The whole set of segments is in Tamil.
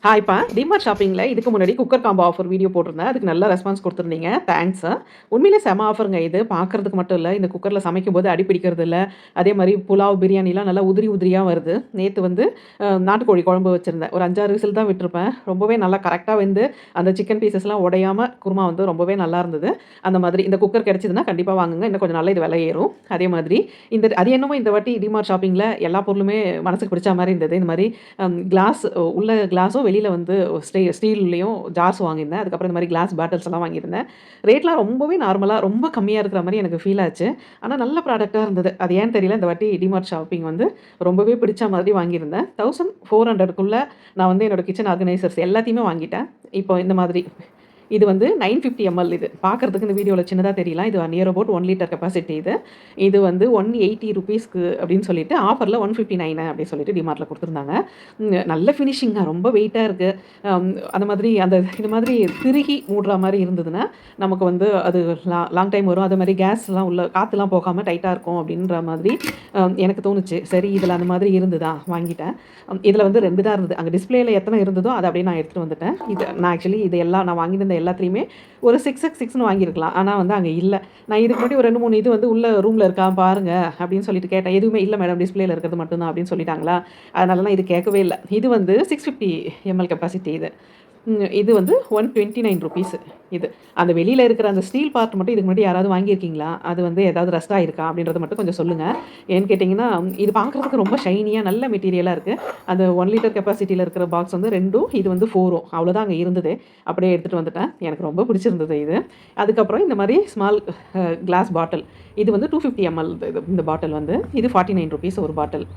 ஹாய்ப்பா! டிமார்ட் ஷாப்பிங்கில இதுக்கு முன்னாடி குக்கர் காம்போ ஆஃபர் வீடியோ போட்டிருந்தேன். அதுக்கு நல்ல ரெஸ்பான்ஸ் குடுத்துருந்தீங்க. தேங்க்ஸ். உண்மையிலே செம ஆஃபருங்க இது. பார்க்கறதுக்கு மட்டும் இல்ல, இந்த குக்கர்ல சமைக்கும்போது அடி பிடிக்கிறது இல்ல. அதேமாரி புலாவ், பிரியாணிலாம் நல்லா உதிரி உதிரியா வருது. நேத்து வந்து நாட்டுக்கோழி குழம்பு வச்சிருந்தேன். ஒரு 5, 6 விசில் தான் விட்டுருப்பேன். ரொம்பவே நல்லா கரெக்ட்டா வெந்து, அந்த சிக்கன் பீசஸ்லாம் உடையாம குருமா வந்து ரொம்பவே நல்லா இருந்தது. அந்த மாதிரி இந்த குக்கர் கிடைச்சதுன்னா கண்டிப்பா வாங்குங்க. இன்னும் கொஞ்சம் நாள்ல இது விலை ஏறும். அதே மாதிரி அது என்னமோ இந்த வாட்டி டிமார்ட் ஷாப்பிங்கில எல்லா பொருளுமே மனசுக்கு பிடிச்ச மாரி இருந்தது. இந்த மாரி கிளாஸ் உள்ள கிளாஸும் வெளியில வந்து ஸ்டீல்லையும் ஜார்ஸ் வாங்கியிருந்தேன். அதுக்கப்புறம் இந்த மாரி கிளாஸ் பாட்டில்ஸ் எல்லாம் வாங்கியிருந்தேன். ரேட்லாம் ரொம்பவே நார்மலா, ரொம்ப கம்மியா இருக்கிற மாரி எனக்கு ஃபீல் ஆச்சு. ஆனா நல்ல ப்ராடக்ட்டா இருந்தது. அது ஏன்னு தெரியல. இந்த வாட்டி டிமார்ட் ஷாப்பிங் வந்து ரொம்பவே பிடிச்ச மாதிரி வாங்கியிருந்தேன். 1400க்குள்ள நான் வந்து என்னோட கிச்சன் ஆர்கனைசர்ஸ் எல்லாத்தையுமே வாங்கிட்டேன். இப்போ இந்த மாதிரி இது வந்து 950 எம்எல் இது. பார்க்கறதுக்கு இந்த வீடியோல சின்னதா தெரியலாம். இது நியர் அபவுட் 1 லிட்டர் கெப்பாசிட்டி இது. இது வந்து ₹180க்கு அப்படின்னு சொல்லிட்டு ஆஃபர்ல 159 அப்படின்னு சொல்லிட்டு டிமார்ட்ல குடுத்துருந்தாங்க. நல்ல ஃபினிஷிங்க ரொம்ப வெயிட்டா இருக்கு. அந்த மாதிரி இந்த மாதிரி திருகி மூடுற மாரி இருந்ததுன்னா, நமக்கு வந்து அது லாங் டைம் வரும். அதே மாரி கேஸ்லாம் உள்ள காத்துலாம் போகாம டைட்டா இருக்கும் அப்படின்ற மாதிரி எனக்கு தோணுச்சு. சரி இதில அந்த மாதிரி இருந்ததா வாங்கிட்டேன். இதில வந்து 2 தான் இருந்தது. அங்க டிஸ்ப்ளேல எத்தன இருந்ததோ அத அப்படியே நான் எடுத்துட்டு வந்துட்டேன். நான் ஆக்சுவலி இது எல்லாம் நான் வாங்கியிருந்த எல்லாத்துலயுமே ஒரு 6x6ன்னு வாங்கியிருக்கலாம். ஆனா வந்து அங்க இல்ல. நான் இதுக்கு முன்னாடி ஒரு 2, 3 இது வந்து உள்ள ரூம்ல இருக்கா பாருங்க அப்படின்னு சொல்லிட்டு கேட்டேன். எதுவுமே இல்ல மேடம் டிஸ்ப்ளேல இருக்கிறது மட்டும் தான் அப்படின்னு சொல்லிட்டாங்களா. அதனால நான் இது கேட்கவே இல்ல. இது வந்து 650 எம்எல் கெப்பாசிட்டி இது. இது வந்து ₹129 இது. அந்த வெளியில இருக்கிற அந்த ஸ்டீல் பார்ட் மட்டும் இதுக்கு முன்னாடி யாராவது வாங்கியிருக்கீங்களா? அது வந்து ஏதாவது ரஸ்ட் ஆயிருக்கா? அப்படின்றத மட்டும் கொஞ்சம் சொல்லுங்க. ஏன்னு கேட்டீங்கன்னா, இது பார்க்கறதுக்கு ரொம்ப ஷைனியா நல்ல மெட்டீரியலா இருக்கு. அந்த 1 லிட்டர் கெப்பாசிட்டில இருக்கிற பாக்ஸ் வந்து 2ம், இது வந்து 4ம். அவ்வளோதான் அங்க இருந்தது. அப்படியே எடுத்துட்டு வந்துட்டேன். எனக்கு ரொம்ப பிடிச்சிருந்தது இது. அதுக்கப்புறம் இந்த மாரி ஸ்மால் கிளாஸ் பாட்டில். இது வந்து 250 எம்எல் இந்த பாட்டில் வந்து. இது ₹49 ஒரு பாட்டில்.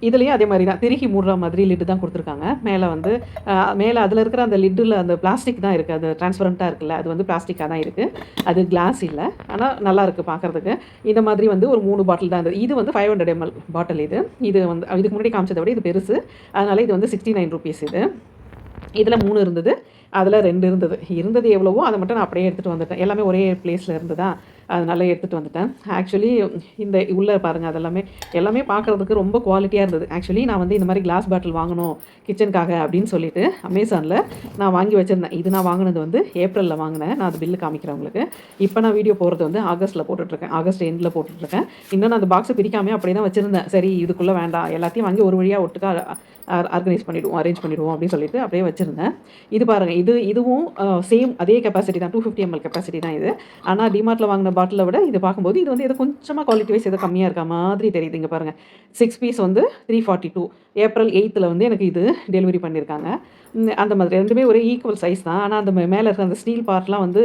இதுலயும் அதே மாரி தான். திருகி மூடுற மாதிரி லிட் தான் குடுத்துருக்காங்க. மேல வந்து மேல அதுல இருக்கிற அந்த லிட்டுல அந்த பிளாஸ்டிக் தான் இருக்கு. அது டிரான்ஸ்பரன்ட்டா இருக்குல்ல. அது வந்து பிளாஸ்டிக்கா தான் இருக்கு. அது கிளாஸ் இல்ல. ஆனா நல்லாருக்கு பார்க்கறதுக்கு. இந்த மாதிரி வந்து ஒரு 3 பாட்டில் தான் இருந்தது. இது வந்து 500 எம்எல் பாட்டில் இது. இது வந்து இதுக்கு முன்னாடி காமிச்சத விட இது பெருசு. அதனால இது வந்து ₹69 இது. இதுல 3 இருந்தது. அதுல 2 இருந்தது. இருந்தது எவ்வளவோ அத மட்டும் நான் அப்படியே எடுத்துட்டு வந்துட்டேன். எல்லாமே ஒரே பிளேஸ்ல இருந்ததா, அதனால எடுத்துட்டு வந்துட்டேன். ஆக்சுவலி இந்த உள்ள பாருங்க எல்லாமே பார்க்கறதுக்கு ரொம்ப குவாலிட்டியா இருந்தது. ஆக்சுவலி நான் வந்து இந்த மாரி கிளாஸ் பாட்டில் வாங்கணும் கிச்சனுக்காக அப்படின்னு சொல்லிட்டு அமேசான்ல நான் வாங்கி வச்சிருந்தேன். இது நான் வாங்குனது வந்து ஏப்ரல்ல வாங்குனேன். நான் அது பில் காமிக்கிறேன் உங்களுக்கு. இப்ப நான் வீடியோ போடுறது வந்து ஆகஸ்ட்ல போட்டுட்டுருக்கேன். ஆகஸ்ட் எண்ட்ல போட்டுட்டுருக்கேன். இன்னும் நான் அந்த பாக்ஸ பிரிக்காமயே அப்படியே தான் வச்சிருந்தேன். சரி இதுக்குள்ள வேண்டாம். எல்லாத்தையும் வாங்கி ஒரு வழியா ஒட்டுக்கா அரேஞ்ச் பண்ணிடுவோம் அப்படின்னு சொல்லிட்டு அப்படியே வச்சிருந்தேன். இது பாருங்க. இதுவும் சேம் அதே கெப்பாசிட்டி தான். 250 எம்எல் கெப்பாசிட்டி தான் இது. ஆனா டிமார்ட்ல வாங்குன பாட்டில விட இது பார்க்கும்போது இது வந்து ஏதோ கொஞ்சமா குவாலிட்டி வைஸ் ஏதோ கம்மியா இருக்க மாதிரி தெரியுது. இங்க பாருங்க. 6 பீஸ் வந்து 342. ஏப்ரல் 8ல வந்து எனக்கு இது டெலிவரி பண்ணியிருக்காங்க. அந்த மாதிரி 2மே ஒரே ஈக்குவல் சைஸ் தான். ஆனா அந்த மேல இருக்கிற அந்த ஸ்டீல் பார்ட்லாம் வந்து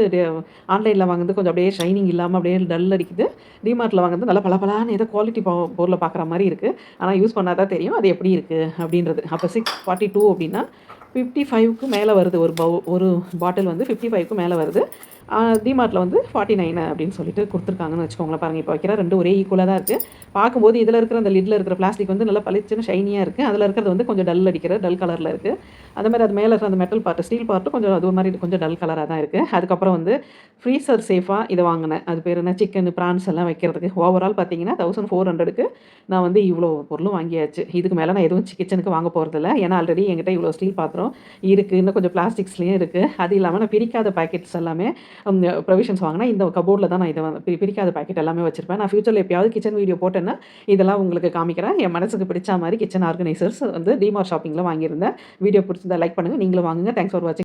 ஆன்லைன்ல வாங்குனது கொஞ்சம் அப்படியே ஷைனிங் இல்லாம அப்படியே டல் அடிக்குது. டிமார்ட்ல வாங்குனது நல்லா பளபளன்னு ஏதோ குவாலிட்டி பொருள பார்க்குற மாரி இருக்கு. ஆனா யூஸ் பண்ணா தான் தெரியும் அது எப்படி இருக்கு அப்படின்றது. அப்ப 642 அப்படின்னா 55க்கு மேல வருது. ஒரு பாட்டில் வந்து 55க்கு மேல வருது. டிமார்ட்ல வந்து 49 அப்படின்னு சொல்லிட்டு குடுத்துருக்காங்கன்னு வச்சுக்கோங்களேன். பாருங்க இப்போ வைக்கிற 2 ஒரே ஈக்குவலா தான் இருக்கு. பார்க்கும்போது இதுல இருக்கிற அந்த லிட்ல இருக்கிற பிளாஸ்டிக் வந்து நல்லா பளிச்சுன்னு ஷைனியா இருக்கு. அதுல இருக்கிறது வந்து கொஞ்சம் டல் கலர்ல இருக்கு. அதே மாரி அது மேல இருக்கிற அந்த மெட்டல் பார்ட், ஸ்டீல் பார்ட் கொஞ்சம் அது ஒரு மாரி கொஞ்சம் டல் கலரா தான் இருக்கு. அதுக்கப்புறம் வந்து ஃப்ரீசர் சேஃபா இத வாங்குனேன். அது பேர் என்ன சிக்கன், பிரான்ஸ் எல்லாம் வைக்கிறதுக்கு. ஓவரால் பார்த்தீங்கன்னா 1400க்கு நான் வந்து இவ்ளோ பொருளும் வாங்கியாச்சு. இதுக்கு மேல நான் எதுவும் கிச்சனுக்கு வாங்க போறதில்ல. ஏன்னா ஆல்ரெடி என்கிட்ட இவ்ளோ ஸ்டீல் பாத்திரம் இருக்கு. இன்னும் கொஞ்சம் பிளாஸ்டிக்ஸ்லயும் இருக்கு. அது இல்லாம நான் பிரிக்காத பாக்கெட்ஸ் எல்லாமே ப்ரொவிஷன்ஸ் வாங்குனா இந்த கபோர்ட்ல தான் நான் இத வந்து பிரிக்காத பாக்கெட் எல்லாமே வச்சிருப்பேன். நான் ஃபியூச்சர்ல எப்பயாவது கிச்சன் வீடியோ போட்டேன்னா, இதெல்லாம் உங்களுக்கு காமிக்கிறேன். என் மனசுக்கு பிடிச்ச மாரி கிச்சன் ஆர்கனைசர்ஸ் வந்து டிமார்ட் ஷாப்பிங்ல வாங்கியிருந்தேன். வீடியோ பிடிச்சிருந்தா லைக் பண்ணுங்க. நீங்களும் வாங்குங்க. தேங்க்ஸ் ஃபார் வாட்சிங்.